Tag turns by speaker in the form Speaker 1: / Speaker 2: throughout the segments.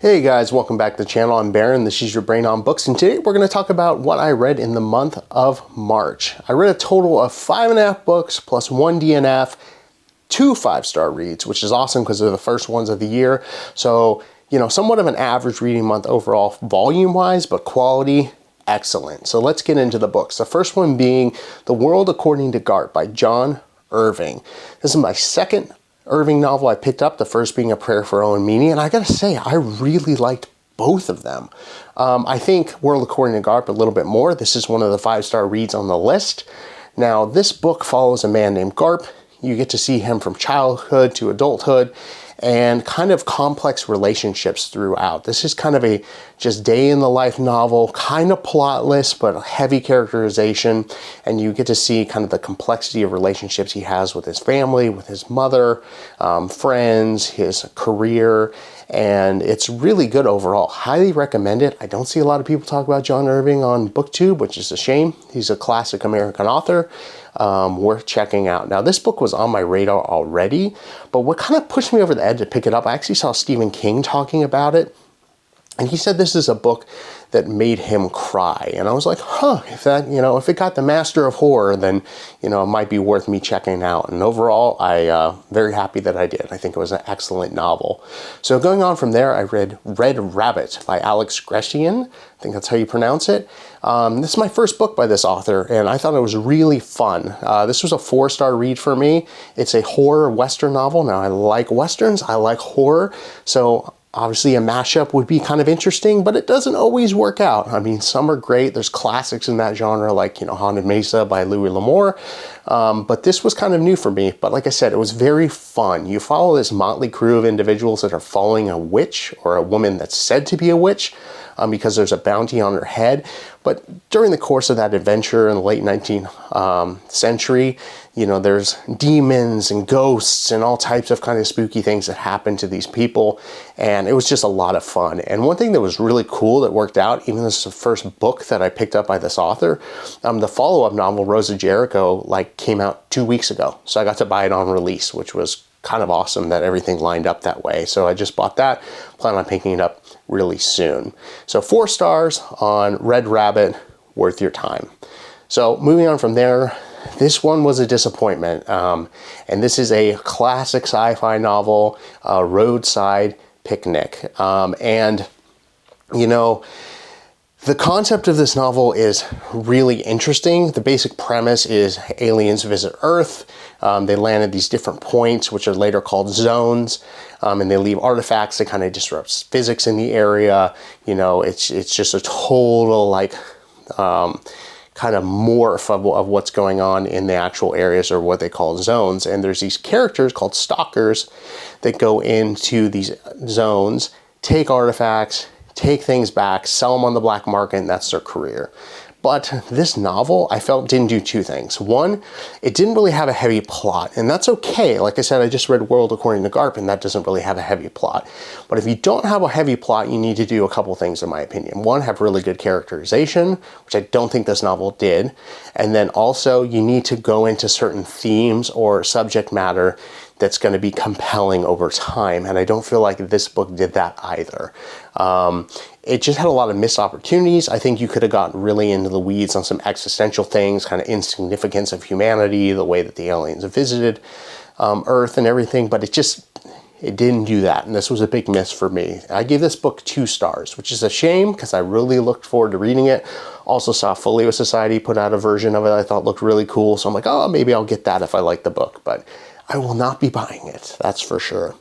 Speaker 1: Hey guys, welcome back to the channel. I'm Baron. This is your Brain on Books, and today we're going to talk about what I read in the month of March. I read a total of 5.5 books plus 1 DNF, 2 5-star reads, which is awesome because they're the first ones of the year. So, somewhat of an average reading month overall volume-wise, but quality, excellent. So let's get into the books. The first one being The World According to Garp by John Irving. This is my second Irving novel I picked up, the first being A Prayer for Owen Meany, and I gotta say, I really liked both of them. I think World According to Garp a little bit more. This is one of the 5-star reads on the list. Now, this book follows a man named Garp. You get to see him from childhood to adulthood and kind of complex relationships throughout. This is kind of a just day in the life novel, kind of plotless, but heavy characterization. And you get to see kind of the complexity of relationships he has with his family, with his mother, friends, his career. And it's really good overall. Highly recommend it. I don't see a lot of people talk about John Irving on BookTube, which is a shame. He's a classic American author. Worth checking out. Now, this book was on my radar already, but what kind of pushed me over the edge to pick it up, I actually saw Stephen King talking about it, and he said this is a book that made him cry. And I was like, if that, if it got the master of horror, then, it might be worth me checking out. And overall, I very happy that I did. I think it was an excellent novel. So going on from there, I read Red Rabbit by Alex Grecian. I think that's how you pronounce it. This is my first book by this author, and I thought it was really fun. This was a 4-star read for me. It's a horror Western novel. Now, I like Westerns. I like horror. So obviously, a mashup would be kind of interesting, but it doesn't always work out. I mean, some are great. There's classics in that genre like, Haunted Mesa by Louis L'Amour. But this was kind of new for me. But like I said, it was very fun. You follow this motley crew of individuals that are following a witch or a woman that's said to be a witch because there's a bounty on her head. But during the course of that adventure in the late 19th century, there's demons and ghosts and all types of kind of spooky things that happen to these people. And it was just a lot of fun. And one thing that was really cool that worked out, even though this is the first book that I picked up by this author, the follow-up novel, Rose of Jericho, came out 2 weeks ago. So I got to buy it on release, which was kind of awesome that everything lined up that way. So I just bought that, plan on picking it up really soon. So 4 stars on Red Rabbit, worth your time. So moving on from there, this one was a disappointment. And this is a classic sci-fi novel, Roadside Picnic. The concept of this novel is really interesting. The basic premise is aliens visit Earth. They land at these different points, which are later called zones, and they leave artifacts that kind of disrupts physics in the area. It's just a total kind of morph of what's going on in the actual areas, or what they call zones. And there's these characters called stalkers that go into these zones, take artifacts, take things back, sell them on the black market, and that's their career. But this novel, I felt, didn't do 2 things. One, it didn't really have a heavy plot, and that's okay. Like I said, I just read World According to Garp, and that doesn't really have a heavy plot. But if you don't have a heavy plot, you need to do a couple things, in my opinion. One, have really good characterization, which I don't think this novel did. And then also, you need to go into certain themes or subject matter that's going to be compelling over time. And I don't feel like this book did that either. It just had a lot of missed opportunities. I think you could have gotten really into the weeds on some existential things, kind of insignificance of humanity, the way that the aliens visited Earth and everything, but it didn't do that. And this was a big miss for me. I gave this book 2 stars, which is a shame because I really looked forward to reading it. Also saw Folio Society put out a version of it I thought looked really cool. So I'm like, maybe I'll get that if I like the book, but I will not be buying it. That's for sure.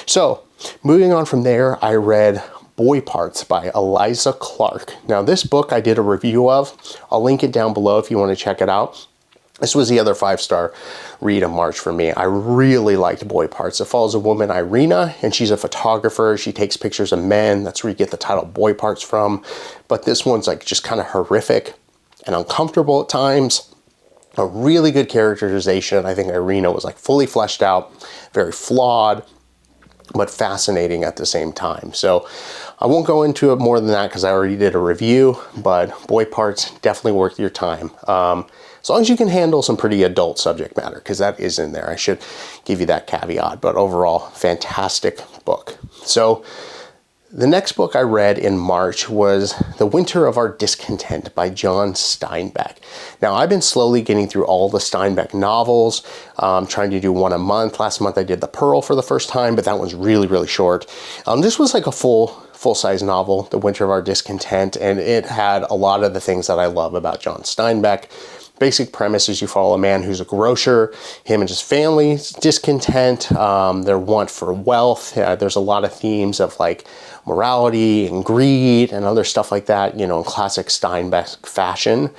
Speaker 1: So moving on from there, I read Boy Parts by Eliza Clark. Now, this book I did a review of. I'll link it down below if you want to check it out. This was the other 5-star read of March for me. I really liked Boy Parts. It follows a woman, Irina, and she's a photographer. She takes pictures of men. That's where you get the title Boy Parts from. But this one's just kind of horrific and uncomfortable at times. A really good characterization. I think Irina was fully fleshed out, very flawed, but fascinating at the same time. So I won't go into it more than that because I already did a review, but Boy Parts, definitely worth your time. As long as you can handle some pretty adult subject matter, because that is in there. I should give you that caveat, but overall, fantastic book. So The next book I read in March was The Winter of Our Discontent by John Steinbeck. Now, I've been slowly getting through all the Steinbeck novels, trying to do one a month. Last month I did The Pearl for the first time, but that one's really, really short. This was like a full-size novel, The Winter of Our Discontent, and it had a lot of the things that I love about John Steinbeck. Basic premise is you follow a man who's a grocer, him and his family's discontent, their want for wealth. There's a lot of themes of like morality and greed and other stuff like that, you know, in classic Steinbeck fashion.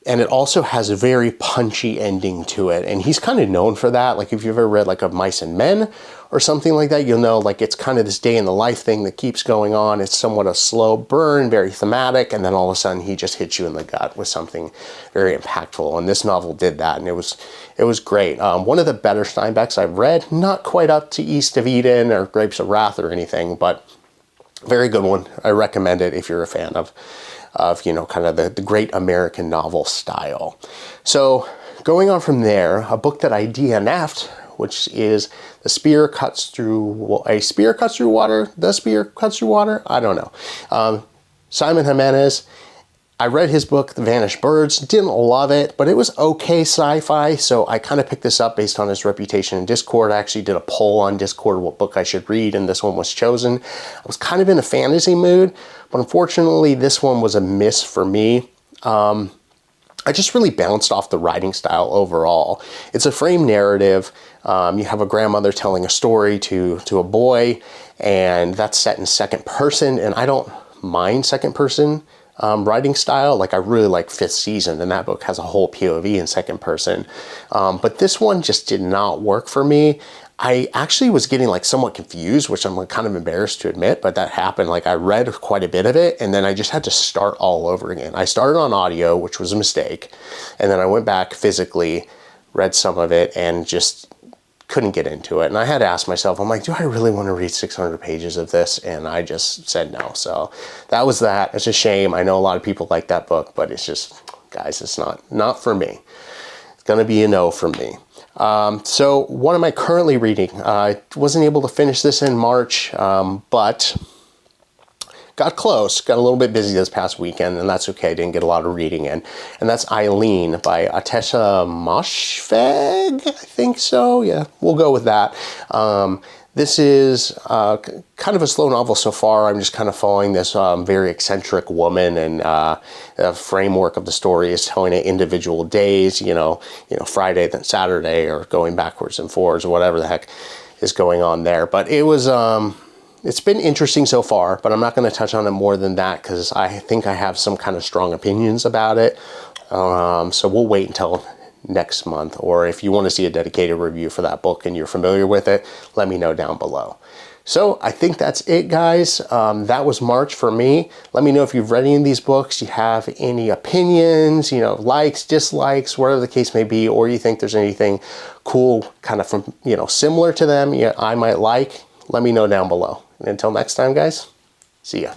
Speaker 1: And it also has a very punchy ending to it. And he's kind of known for that. Like if you've ever read like Of Mice and Men or something like that, you'll know like it's kind of this day in the life thing that keeps going on. It's somewhat a slow burn, very thematic. And then all of a sudden he just hits you in the gut with something very impactful. And this novel did that. And it was great. One of the better Steinbecks I've read, not quite up to East of Eden or Grapes of Wrath or anything, but very good one. I recommend it if you're a fan of you know, kind of the great American novel style. So going on from there, a book that I DNF'd, which is A Spear Cuts Through Water? The Spear Cuts Through Water? I don't know. Simon Jimenez. I read his book, The Vanished Birds. Didn't love it, but it was okay sci-fi, so I kind of picked this up based on his reputation in Discord. I actually did a poll on Discord what book I should read, and this one was chosen. I was kind of in a fantasy mood, but unfortunately this one was a miss for me. I just really bounced off the writing style overall. It's a frame narrative. You have a grandmother telling a story to a boy, and that's set in second person, and I don't mind second person writing style. Like I really like Fifth Season, and that book has a whole POV in second person. But this one just did not work for me. I actually was getting like somewhat confused, which I'm kind of embarrassed to admit, but that happened. Like I read quite a bit of it and then I just had to start all over again. I started on audio, which was a mistake. And then I went back physically, read some of it and just couldn't get into it. And I had to ask myself, I'm like, do I really want to read 600 pages of this? And I just said no. So that was that. It's a shame. I know a lot of people like that book, but it's just, guys, it's not for me. It's going to be a no from me. So what am I currently reading? I wasn't able to finish this in March, but got close, got a little bit busy this past weekend, and that's okay. Didn't get a lot of reading in. And that's Eileen by Atesha Moshfegh, I think so. Yeah, we'll go with that. This is kind of a slow novel so far. I'm just kind of following this very eccentric woman, and the framework of the story is telling it individual days, you know, Friday, then Saturday, or going backwards and forwards, or whatever the heck is going on there. But it was, it's been interesting so far, but I'm not going to touch on it more than that because I think I have some kind of strong opinions about it. So we'll wait until next month, or if you want to see a dedicated review for that book and you're familiar with it, let me know down below. So I think that's it, guys. That was March for me. Let me know if you've read any of these books, you have any opinions, you know, likes, dislikes, whatever the case may be, or you think there's anything cool kind of from, you know, similar to them I might like. Let me know down below. And until next time, guys, see ya.